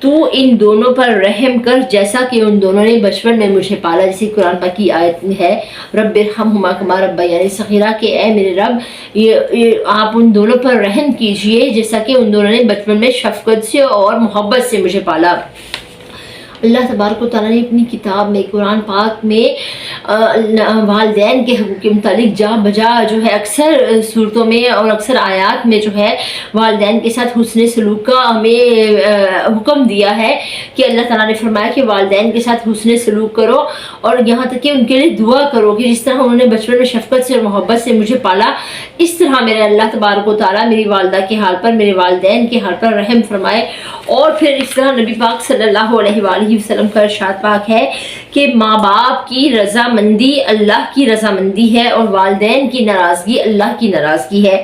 تو ان دونوں پر رحم کر جیسا کہ ان دونوں نے بچپن میں مجھے پالا. جیسے قرآن پاک کی آیت میں ہے رب ارحمہما کما ربیانی صغیرا کہ اے میرے رب آپ ان دونوں پر رحم کیجئے جیسا کہ ان دونوں نے بچپن میں شفقت سے اور محبت سے مجھے پالا. اللہ تبارک و تعالیٰ نے اپنی کتاب میں قرآن پاک میں والدین کے حقوق کے متعلق جا بجا جو ہے اکثر صورتوں میں اور اکثر آیات میں جو ہے والدین کے ساتھ حسن سلوک کا ہمیں حکم دیا ہے کہ اللہ تعالیٰ نے فرمایا کہ والدین کے ساتھ حسن سلوک کرو اور یہاں تک کہ ان کے لیے دعا کرو کہ جس طرح انہوں نے بچپن میں شفقت سے اور محبت سے مجھے پالا اس طرح میرے اللہ تبارک و تعالیٰ میری والدہ کے حال پر میرے والدین کے حال پر رحم فرمائے. اور پھر اس طرح نبی پاک صلی اللہ علیہ وآلہ وسلم کا ارشاد پاک ہے کہ ماں باپ کی رضامندی اللہ کی رضامندی ہے اور والدین کی ناراضگی اللہ کی ناراضگی ہے.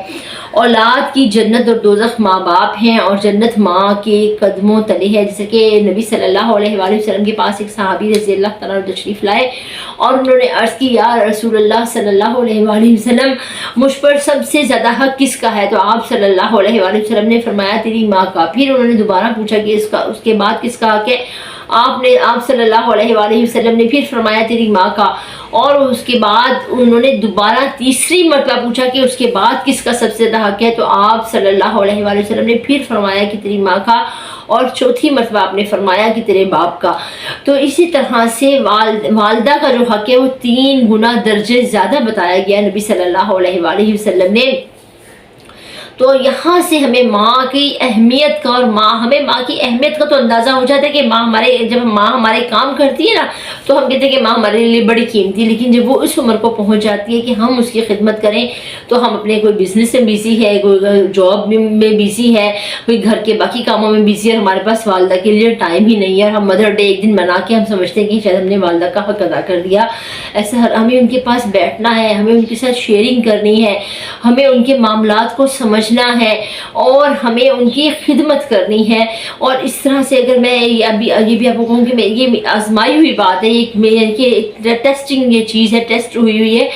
اولاد کی جنت اور دوزخ ماں باپ ہیں اور جنت ماں کے قدموں تلے ہے. جیسے کہ نبی صلی اللہ علیہ وآلہ وسلم کے پاس ایک صحابی رضی اللہ تعالیٰ عنہ تشریف لائے اور انہوں نے عرض کی یا رسول اللہ صلی اللہ علیہ وآلہ وسلم مجھ پر سب سے زیادہ حق کس کا ہے؟ تو آپ صلی اللہ علیہ وآلہ وسلم نے فرمایا تیری ماں کا. پھر انہوں نے دوبارہ پوچھا کہ اس کے بعد کس کا حق ہے؟ آپ صلی اللہ علیہ وآلہ وسلم نے پھر فرمایا تیری ماں کا. اور اس کے بعد انہوں نے دوبارہ تیسری مرتبہ پوچھا کہ اس کے بعد کس کا سب سے زیادہ حق ہے؟ تو آپ صلی اللہ علیہ وآلہ وسلم نے پھر فرمایا کہ تیری ماں کا. اور چوتھی مرتبہ آپ نے فرمایا کہ تیرے باپ کا. تو اسی طرح سے والدہ کا جو حق ہے وہ 3 گنا درجے زیادہ بتایا گیا نبی صلی اللہ علیہ وآلہ وسلم نے. تو یہاں سے ہمیں ماں کی اہمیت کا اور ہمیں ماں کی اہمیت کا تو اندازہ ہو جاتا ہے کہ جب ماں ہمارے کام کرتی ہے نا تو ہم کہتے ہیں کہ ماں ہمارے لیے بڑی قیمتی ہے. لیکن جب وہ اس عمر کو پہنچ جاتی ہے کہ ہم اس کی خدمت کریں تو ہم اپنے کوئی بزنس میں بیزی ہے, کوئی جاب میں بیزی ہے, کوئی گھر کے باقی کاموں میں بیزی ہے اور ہمارے پاس والدہ کے لیے ٹائم ہی نہیں ہے. اور ہم مدر ڈے ایک دن منا کے ہم سمجھتے ہیں کہ شاید ہم نے والدہ کا حق ادا کر دیا. ایسا ہمیں ان کے پاس بیٹھنا ہے, ہمیں ان کے ساتھ شیئرنگ کرنی ہے, ہمیں ان کے معاملات کو سمجھنا ہے اور ہمیں ان کی خدمت کرنی ہے. اور اس طرح سے اگر میں یہ بھی آپ کو کہوں کہ یہ آزمائی ہوئی بات ہے, ٹیسٹنگ یہ چیز ہے, ٹیسٹ ہوئی ہے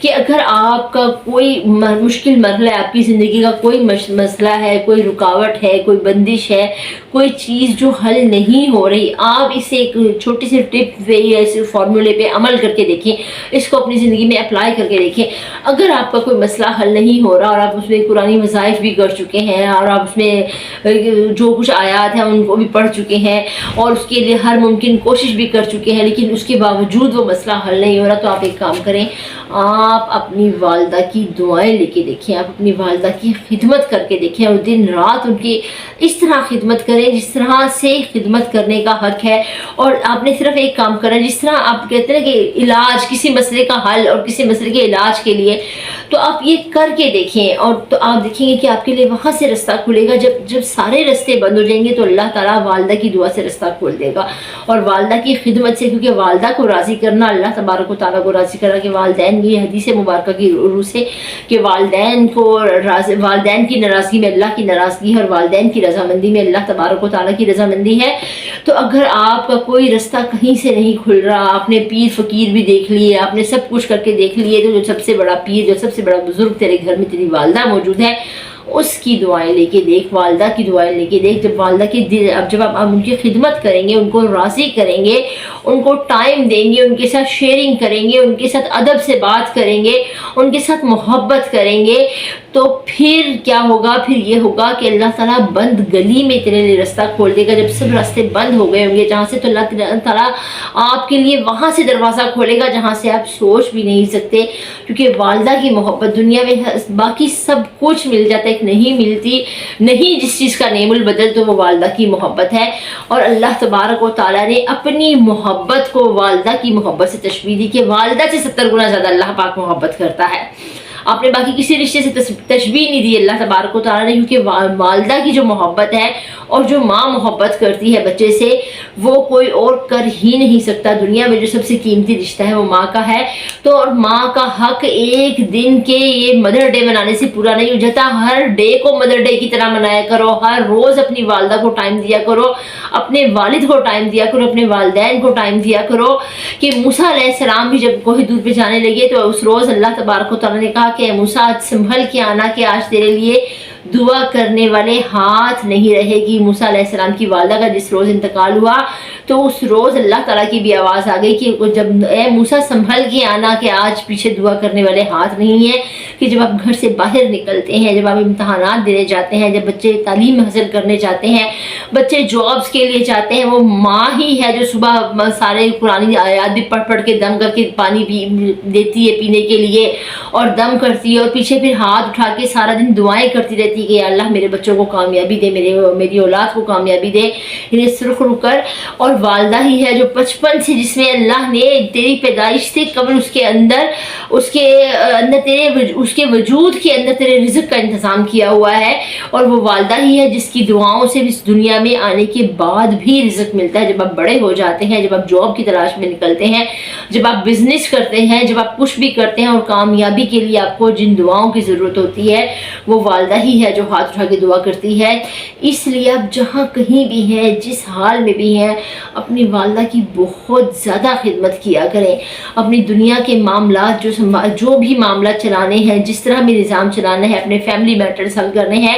کہ اگر آپ کا کوئی مشکل مرحلہ ہے, آپ کی زندگی کا کوئی مسئلہ ہے, کوئی رکاوٹ ہے, کوئی بندش ہے, کوئی چیز جو حل نہیں ہو رہی, آپ اسے ایک چھوٹی سی ٹپ پہ یا اس فارمولے پہ عمل کر کے دیکھیں, اس کو اپنی زندگی میں اپلائی کر کے دیکھیں. اگر آپ کا کوئی مسئلہ حل نہیں ہو رہا اور آپ اس میں قرآنی وظائف بھی کر چکے ہیں اور آپ اس میں جو کچھ آیات ہیں ان کو بھی پڑھ چکے ہیں اور اس کے لیے ہر ممکن کوشش بھی کر چکے ہیں لیکن اس کے باوجود وہ مسئلہ حل نہیں ہو رہا, تو آپ ایک کام کریں, آپ اپنی والدہ کی دعائیں لے کے دیکھیں, آپ اپنی والدہ کی خدمت کر کے دیکھیں اور دن رات ان کی اس طرح خدمت کریں جس طرح سے خدمت کرنے کا حق ہے. اور آپ نے صرف ایک کام کرنا, جس طرح آپ کہتے ہیں کہ علاج کسی مسئلے کا حل اور کسی مسئلے کے علاج کے لیے, تو آپ یہ کر کے دیکھیں اور تو آپ دیکھیں گے کہ آپ کے لیے وہاں سے رستہ کھلے گا. جب سارے رستے بند ہو جائیں گے تو اللہ تعالیٰ والدہ کی دعا سے رستہ کھول دے گا. اور والدہ کی خدمت سے, کیونکہ والدہ کو راضی کرنا اللہ تبارک و تعالیٰ کو راضی کرنا, کہ والدین یہ حدیث مبارکہ کی روح سے کہ والدین کی ناراضگی میں اللہ کی ناراضگی ہے اور والدین کی رضامندی میں اللہ تبارک و تعالیٰ کی رضامندی ہے. تو اگر آپ کا کوئی رستہ کہیں سے نہیں کھل رہا, آپ نے پیر فقیر بھی دیکھ لیے, آپ نے سب کچھ کر کے دیکھ لیے, تو جو سب سے بڑا پیر, جو سب سے بڑا بزرگ تیرے گھر میں تیری والدہ موجود ہے, اس کی دعائیں لے کے دیکھ, والدہ کی دعائیں لے کے دیکھ. جب والدہ کی جب آپ ان کی خدمت کریں گے, ان کو راضی کریں گے, ان کو ٹائم دیں گے, ان کے ساتھ شیئرنگ کریں گے, ان کے ساتھ ادب سے بات کریں گے, ان کے ساتھ محبت کریں گے, تو پھر کیا ہوگا؟ پھر یہ ہوگا کہ اللہ تعالیٰ بند گلی میں تیرے لیے رستہ کھول دے گا. جب سب راستے بند ہو گئے ہوں گے جہاں سے, تو اللہ تعالیٰ آپ کے لیے وہاں سے دروازہ کھولے گا جہاں سے آپ سوچ بھی نہیں سکتے. کیونکہ والدہ کی محبت دنیا میں باقی سب کچھ مل جاتا ہے, ایک نہیں ملتی نہیں جس چیز کا نیم البدل, تو وہ والدہ کی محبت ہے. اور اللہ تبارک و تعالیٰ نے اپنی محبت کو والدہ کی محبت سے تشبیہ دی کہ والدہ سے 70 گنا زیادہ اللہ پاک محبت کرتا ہے. آپ نے باقی کسی رشتے سے تشبیہ نہیں دی اللہ تبارک و تعالیٰ نے, کیونکہ والدہ کی جو محبت ہے اور جو ماں محبت کرتی ہے بچے سے, وہ کوئی اور کر ہی نہیں سکتا. دنیا میں جو سب سے قیمتی رشتہ ہے وہ ماں کا ہے. تو اور ماں کا حق ایک دن کے یہ مدر ڈے منانے سے پورا نہیں ہو جاتا. ہر ڈے کو مدر ڈے کی طرح منایا کرو, ہر روز اپنی والدہ کو ٹائم دیا کرو, اپنے والد کو ٹائم دیا کرو, اپنے والدین کو ٹائم دیا کرو. کہ موسیٰ علیہ السلام بھی جب کوہ طور پہ جانے لگے تو اس روز اللہ تبارک و تعالیٰ نے کہا کہ موسیٰ سنبھل کے آنا کہ آج تیرے لیے دعا کرنے والے ہاتھ نہیں رہے گی۔ موسیٰ علیہ السلام کی والدہ کا جس روز انتقال ہوا تو اس روز اللہ تعالیٰ کی بھی آواز آ گئی کہ جب اے موسیٰ سنبھل کے آنا کہ آج پیچھے دعا کرنے والے ہاتھ نہیں ہیں، کہ جب آپ گھر سے باہر نکلتے ہیں، جب آپ امتحانات دینے جاتے ہیں، جب بچے تعلیم حاصل کرنے جاتے ہیں، بچے جابس کے لیے جاتے ہیں، وہ ماں ہی ہے جو صبح سارے قرآن آیات بھی پڑھ پڑھ کے دم کر کے پانی دیتی ہے پینے کے لیے اور دم کرتی ہے، اور پیچھے پھر ہاتھ اٹھا کے سارا دن دعائیں کرتی رہتی ہے کہ اللہ میرے بچوں کو کامیابی دے، میری اولاد کو کامیابی دے، انہیں سرخ رو کر۔ اور والدہ ہی ہے جو بچپن سے، جس میں اللہ نے تیری پیدائش سے قبل اس کے اندر اس کے وجود کے اندر تیرے رزق کا انتظام کیا ہوا ہے، اور وہ والدہ ہی ہے جس کی دعاؤں سے اس دنیا میں آنے کے بعد بھی رزق ملتا ہے۔ جب آپ بڑے ہو جاتے ہیں، جب آپ جاب کی تلاش میں نکلتے ہیں، جب آپ بزنس کرتے ہیں، جب آپ کچھ بھی کرتے ہیں اور کامیابی کے لیے آپ کو جن دعاؤں کی ضرورت ہوتی ہے وہ والدہ ہی ہے جو ہاتھ اٹھا کے دعا کرتی ہے۔ اس لیے آپ جہاں کہیں بھی ہیں، جس حال میں بھی ہیں، اپنی والدہ کی بہت زیادہ خدمت کیا کریں۔ اپنی دنیا کے معاملات جو بھی معاملات چلانے ہیں، جس طرح بھی نظام چلانا ہے، اپنے فیملی میٹرز حل کرنے ہیں،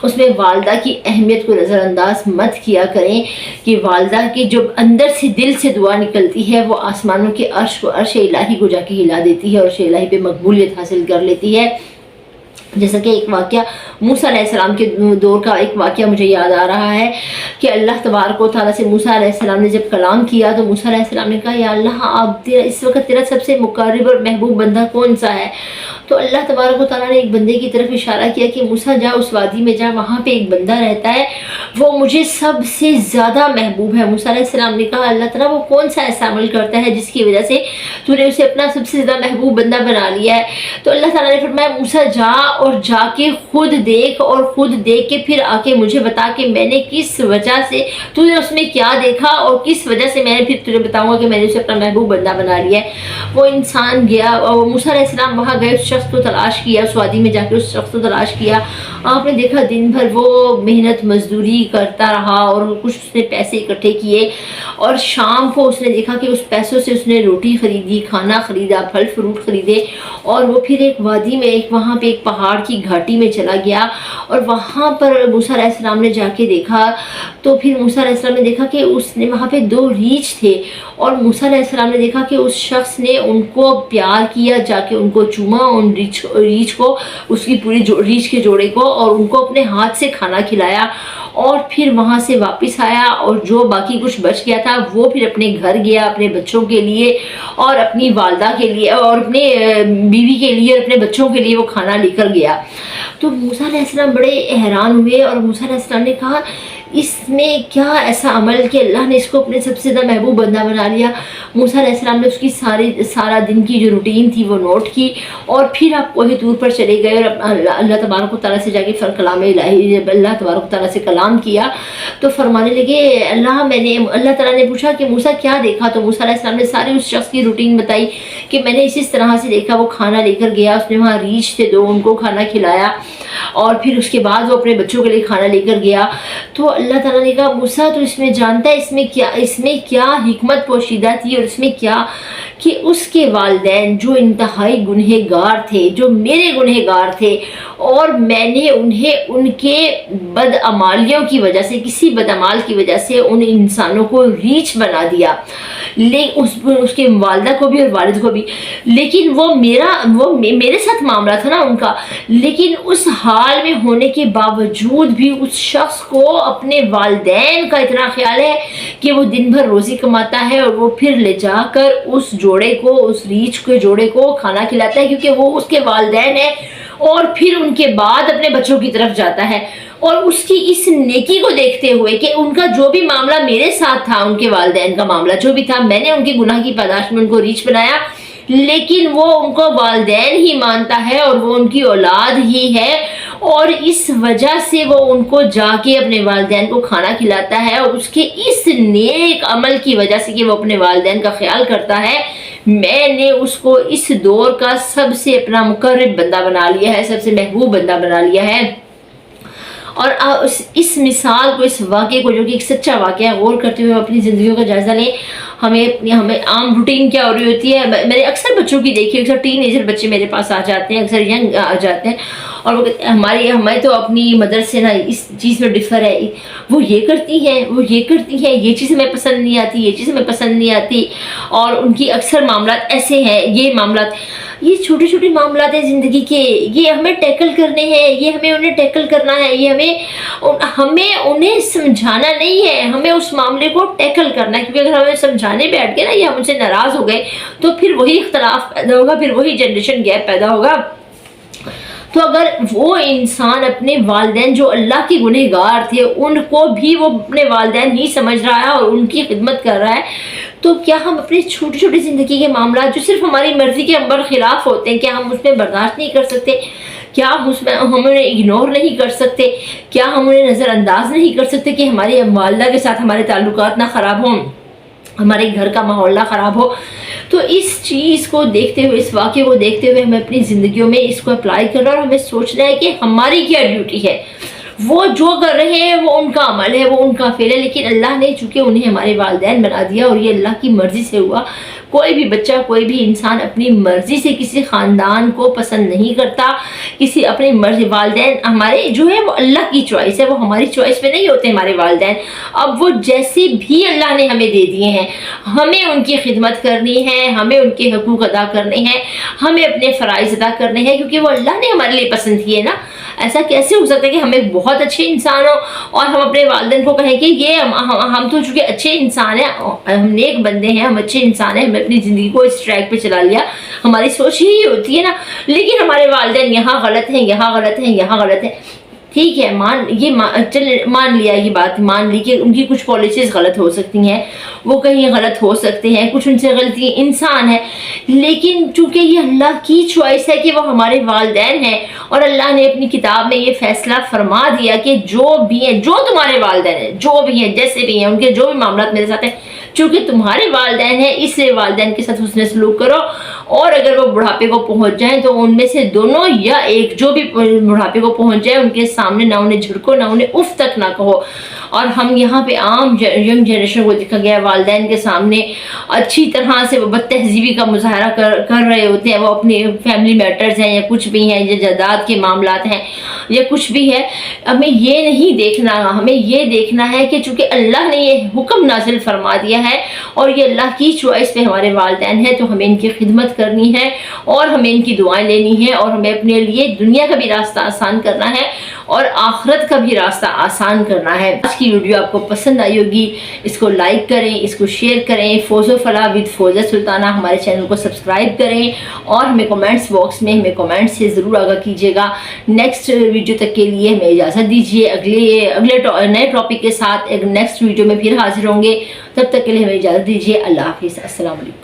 اس میں والدہ کی اہمیت کو نظر انداز مت کیا کریں کہ والدہ کی جو اندر سے دل سے دعا نکلتی ہے وہ آسمانوں کے عرش کو، عرش الہی کو جا کے ہلا دیتی ہے اور عرش الہی پہ مقبولیت حاصل کر لیتی ہے۔ جیسا کہ ایک واقعہ موسیٰ علیہ السلام کے دور کا ایک واقعہ مجھے یاد آ رہا ہے کہ اللہ تبارک و تعالیٰ سے موسیٰ علیہ السلام نے جب کلام کیا تو موسیٰ علیہ السلام نے کہا یا اللہ اس وقت تیرا سب سے مقرب اور محبوب بندہ کون سا ہے؟ تو اللہ تبارک و تعالیٰ نے ایک بندے کی طرف اشارہ کیا کہ موسیٰ جا اس وادی میں جا، وہاں پہ ایک بندہ رہتا ہے، وہ مجھے سب سے زیادہ محبوب ہے۔ موسیٰ علیہ السلام نے کہا اللہ تعالیٰ وہ کون سا ایسا عمل کرتا ہے جس کی وجہ سے تو نے اسے اپنا سب سے زیادہ محبوب بندہ بنا لیا ہے؟ تو اللہ تعالیٰ نے فرمایا موسیٰ جا اور جا کے خود دیکھ، اور خود دیکھ کے پھر آ کے مجھے بتا کہ میں نے کس وجہ سے تو نے اس میں کیا دیکھا اور کس وجہ سے میں نے پھر تجھے بتاؤں گا کہ میں نے اسے اپنا محبوب بندہ بنا لیا ہے۔ وہ انسان گیا اور موسیٰ علیہ السلام وہاں گئے، اس شخص کو تلاش کیا، اس وادی میں جا کے اس شخص کو تلاش کیا۔ آپ نے دیکھا دن بھر وہ محنت مزدوری کرتا رہا اور کچھ اس نے پیسے اکٹھے کیے، اور شام کو اس نے دیکھا کہ اس پیسوں سے اس نے روٹی خریدی، کھانا خریدا، پھل فروٹ خریدے، اور وہ پھر ایک وادی میں وہاں پہ ایک پہاڑ کی گھاٹی میں چلا گیا، اور وہاں پر موسیٰ علیہ السلام نے جا کے دیکھا تو پھر موسیٰ علیہ السلام نے دیکھا کہ اس نے وہاں پہ 2 ریچھ تھے، اور موسیٰ علیہ السلام نے دیکھا کہ اس شخص نے ان کو پیار کیا، جا کے ان کو چوما، ان ریچھ کو، اس کی پوری ریچھ کے جوڑے کو، اور ان کو اپنے ہاتھ سے کھانا کھلایا، اور پھر وہاں سے واپس آیا، اور جو باقی کچھ بچ گیا تھا وہ پھر اپنے گھر گیا، اپنے بچوں کے لیے اور اپنی والدہ کے لیے اور اپنے بیوی کے لیے اور اپنے بچوں کے لیے وہ کھانا لے کر گیا۔ تو موسیٰ علیہ السلام بڑے حیران ہوئے، اور موسیٰ علیہ السلام نے کہا اس میں کیا ایسا عمل کہ اللہ نے اس کو اپنے سب سے زیادہ محبوب بندہ بنا لیا؟ موسیٰ علیہ السلام نے اس کی سارا دن کی جو روٹین تھی وہ نوٹ کی، اور پھر آپ کوہ طور پر چلے گئے اور اللہ تبارک و تعالیٰ سے جا کے کلام الہی، اللہ تبارک و تعالیٰ سے کلام کیا تو فرمانے لگے اللہ تعالیٰ نے پوچھا کہ موسیٰ کیا دیکھا؟ تو موسیٰ علیہ السلام نے سارے اس شخص کی روٹین بتائی کہ میں نے اس طرح سے دیکھا، وہ کھانا لے کر گیا، اس نے وہاں ریچھ تھے 2، ان کو کھانا کھلایا، اور پھر اس کے بعد وہ اپنے بچوں کے لیے کھانا لے کر گیا۔ تو اللہ تعالیٰ نے کہا موسیٰ تو اس میں جانتا ہے اس میں کیا حکمت پوشیدہ تھی، اور اس میں کیا کہ اس کے والدین جو انتہائی گنہگار تھے، جو میرے گنہگار تھے، اور میں نے انہیں ان کے بدعمالیوں کی وجہ سے، کسی بدعمال کی وجہ سے ان انسانوں کو ریچھ بنا دیا، اس کے والدہ کو بھی اور والد کو بھی، لیکن وہ میرے ساتھ معاملہ تھا نا ان کا، لیکن اس حال میں ہونے کے باوجود بھی اس شخص کو اپنے والدین کا اتنا خیال ہے کہ وہ دن بھر روزی کماتا ہے اور وہ پھر لے جا کر اس جوڑے کو، اس ریچھ کے جوڑے کو کھانا کھلاتا ہے کیونکہ وہ اس کے والدین ہیں، اور پھر ان کے بعد اپنے بچوں کی طرف جاتا ہے۔ اور اس کی اس نیکی کو دیکھتے ہوئے کہ ان کا جو بھی معاملہ میرے ساتھ تھا، ان کے والدین کا معاملہ جو بھی تھا، میں نے ان کے گناہ کی پاداش میں ان کو ریچھ بنایا، لیکن وہ ان کو والدین ہی مانتا ہے اور وہ ان کی اولاد ہی ہے، اور اس وجہ سے وہ ان کو جا کے اپنے والدین کو کھانا کھلاتا ہے، اور اس کے اس نیک عمل کی وجہ سے کہ وہ اپنے والدین کا خیال کرتا ہے، میں نے اس کو اس دور کا سب سے اپنا مقرب بندہ بنا لیا ہے، سب سے محبوب بندہ بنا لیا ہے۔ اور اس مثال کو، اس واقعے کو جو کہ ایک سچا واقعہ ہے، غور کرتے ہوئے اپنی زندگیوں کا جائزہ لیں۔ ہمیں عام روٹین کیا ہو رہی ہوتی ہے، میں نے اکثر بچوں کی دیکھی، اکثر ٹین ایجر بچے میرے پاس آ جاتے ہیں، اکثر ینگ آ جاتے ہیں، اور وہ کہتے ہیں ہمیں تو اپنی مدر سے نا اس چیز میں ڈفر ہے، وہ یہ کرتی ہیں، وہ یہ کرتی ہیں، یہ چیز ہمیں پسند نہیں آتی، یہ چیز ہمیں پسند نہیں آتی، اور ان کی اکثر معاملات ایسے ہیں، یہ معاملات، یہ چھوٹے چھوٹے معاملات ہیں زندگی کے، یہ ہمیں ٹیکل کرنے ہیں، یہ ہمیں انہیں ٹیکل کرنا ہے، یہ ہمیں انہیں سمجھانا نہیں ہے، ہمیں اس معاملے کو ٹیکل کرنا ہے، کیونکہ اگر ہمیں سمجھانے بیٹھ گئے نا یا ہم ان سے ناراض ہو گئے تو پھر وہی اختلاف پیدا ہوگا، پھر وہی جنریشن گیپ پیدا ہوگا۔ تو اگر وہ انسان اپنے والدین جو اللہ کے گنہگار تھے ان کو بھی وہ اپنے والدین ہی سمجھ رہا ہے اور ان کی خدمت کر رہا ہے، تو کیا ہم اپنے چھوٹی چھوٹی زندگی کے معاملات جو صرف ہماری مرضی کے برخلاف ہوتے ہیں، کیا ہم اس میں برداشت نہیں کر سکتے؟ کیا ہم انہیں اگنور نہیں کر سکتے؟ کیا ہم انہیں نظر انداز نہیں کر سکتے کہ ہماری والدہ کے ساتھ ہمارے تعلقات نہ خراب ہوں، ہمارے گھر کا ماحول نہ خراب ہو؟ تو اس چیز کو دیکھتے ہوئے، اس واقعے کو دیکھتے ہوئے ہمیں اپنی زندگیوں میں اس کو اپلائی کرنا اور ہمیں سوچنا ہے کہ ہماری کیا ڈیوٹی ہے۔ وہ جو کر رہے ہیں وہ ان کا عمل ہے، وہ ان کا فعل ہے، لیکن اللہ نے چونکہ انہیں ہمارے والدین بنا دیا اور یہ اللہ کی مرضی سے ہوا۔ کوئی بھی بچہ، کوئی بھی انسان اپنی مرضی سے کسی خاندان کو پسند نہیں کرتا، کسی اپنی مرضی، والدین ہمارے جو ہے وہ اللہ کی چوائس ہے، وہ ہماری چوائس میں نہیں ہوتے ہمارے والدین۔ اب وہ جیسے بھی اللہ نے ہمیں دے دیے ہیں، ہمیں ان کی خدمت کرنی ہے، ہمیں ان کے حقوق ادا کرنے ہیں، ہمیں اپنے فرائض ادا کرنے ہیں، کیونکہ وہ اللہ نے ہمارے لیے پسند کیے نا۔ ایسا کیسے ہو سکتا ہے کہ ہم ایک بہت اچھے انسان ہوں اور ہم اپنے والدین کو کہیں کہ یہ ہم تو چونکہ اچھے انسان ہیں، ہم نیک بندے ہیں، ہم اچھے انسان ہیں، ہم اپنی زندگی کو اس ٹریک پہ چلا لیا، ہماری سوچ ہی ہوتی ہے نا، لیکن ہمارے والدین یہاں غلط ہیں، یہاں غلط ہیں، یہاں غلط ہیں۔ ٹھیک ہے، مان لیا، یہ بات مان لی کہ ان کی کچھ پالیسیز غلط ہو سکتی ہیں، وہ کہیں غلط ہو سکتے ہیں، کچھ ان سے غلطی انسان ہے، لیکن چونکہ یہ اللہ کی چوائس ہے کہ وہ ہمارے والدین ہیں، اور اللہ نے اپنی کتاب میں یہ فیصلہ فرما دیا کہ جو بھی ہیں، جو تمہارے والدین ہیں، جو بھی ہیں، جیسے بھی ہیں، ان کے جو بھی معاملات میرے ساتھ ہیں، چونکہ تمہارے والدین ہیں اس لیے والدین کے ساتھ حسن سلوک کرو، اور اگر وہ بڑھاپے کو پہنچ جائیں تو ان میں سے دونوں یا ایک، جو بھی بڑھاپے کو پہنچ جائے، ان کے سامنے نہ انہیں جھڑکو، نہ انہیں اف تک نہ کہو۔ اور ہم یہاں پہ عام ینگ جنریشن کو دیکھا گیا والدین کے سامنے اچھی طرح سے وہ بد تہذیبی کا مظاہرہ کر رہے ہوتے ہیں، وہ اپنے فیملی میٹرز ہیں یا کچھ بھی ہیں، یا جائیداد کے معاملات ہیں یا کچھ بھی ہے، ہمیں یہ نہیں دیکھنا، ہمیں یہ دیکھنا ہے کہ چونکہ اللہ نے یہ حکم نازل فرما دیا ہے اور یہ اللہ کی چوائس پہ ہمارے والدین ہیں، تو ہمیں ان کی خدمت کرنی ہے اور ہمیں ان کی دعائیں لینی ہے، اور ہمیں اپنے لیے دنیا کا بھی راستہ آسان کرنا ہے اور آخرت کا بھی راستہ آسان کرنا ہے۔ آج کی ویڈیو آپ کو پسند آئی ہوگی، اس کو لائک کریں، اس کو شیئر کریں، فوز و فلاح ود فوزہ سلطانہ ہمارے چینل کو سبسکرائب کریں، اور ہمیں کمنٹس باکس میں ہمیں کمنٹ سے ضرور آگاہ کیجیے گا۔ نیکسٹ ویڈیو تک کے لیے ہمیں اجازت دیجیے، اگلے نئے ٹاپک کے ساتھ ایک نیکسٹ ویڈیو میں پھر حاضر ہوں گے، تب تک کے لیے ہمیں اجازت دیجیے۔ اللہ حافظ، السلام علیکم۔